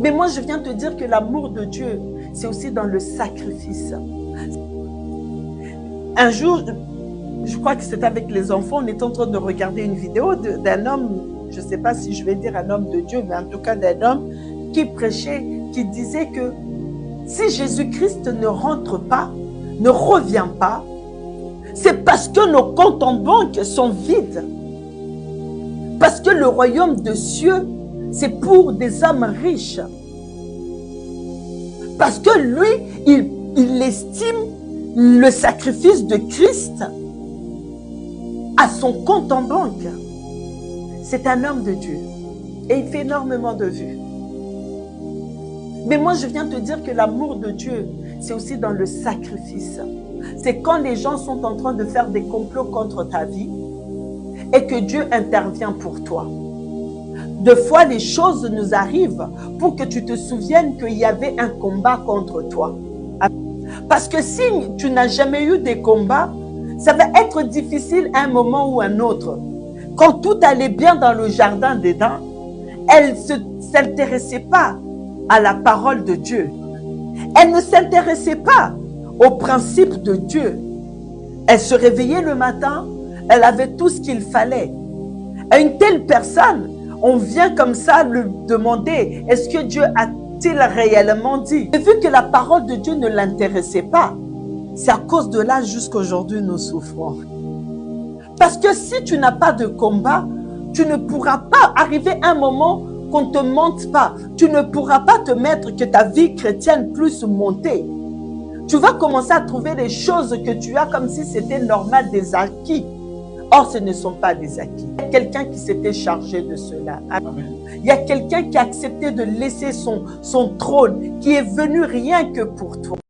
Mais moi, je viens te dire que l'amour de Dieu, c'est aussi dans le sacrifice. Un jour, je crois que c'était avec les enfants, on était en train de regarder une vidéo d'un homme, je ne sais pas si je vais dire un homme de Dieu, mais en tout cas d'un homme qui prêchait, qui disait que si Jésus-Christ ne rentre pas, ne revient pas, c'est parce que nos comptes en banque sont vides. Parce que le royaume de cieux, c'est pour des hommes riches. Parce que lui, il estime le sacrifice de Christ à son compte en banque. C'est un homme de Dieu. Et il fait énormément de vues. Mais moi, je viens te dire que l'amour de Dieu, c'est aussi dans le sacrifice. C'est quand les gens sont en train de faire des complots contre ta vie et que Dieu intervient pour toi. Deux fois, les choses nous arrivent pour que tu te souviennes qu'il y avait un combat contre toi. Parce que si tu n'as jamais eu des combats, ça va être difficile à un moment ou à un autre. Quand tout allait bien dans le jardin d'Éden, elle ne s'intéressait pas à la parole de Dieu. Elle ne s'intéressait pas aux principes de Dieu. Elle se réveillait le matin, elle avait tout ce qu'il fallait. À une telle personne, on vient comme ça lui demander, est-ce que Dieu a-t-il réellement dit? Et vu que la parole de Dieu ne l'intéressait pas, c'est à cause de là jusqu'à aujourd'hui nous souffrons. Parce que si tu n'as pas de combat, tu ne pourras pas arriver à un moment qu'on ne te mente pas. Tu ne pourras pas te mettre que ta vie chrétienne plus monter. Tu vas commencer à trouver les choses que tu as comme si c'était normal, des acquis. Or, ce ne sont pas des acquis. Il y a quelqu'un qui s'était chargé de cela. Amen. Il y a quelqu'un qui a accepté de laisser son trône, qui est venu rien que pour toi.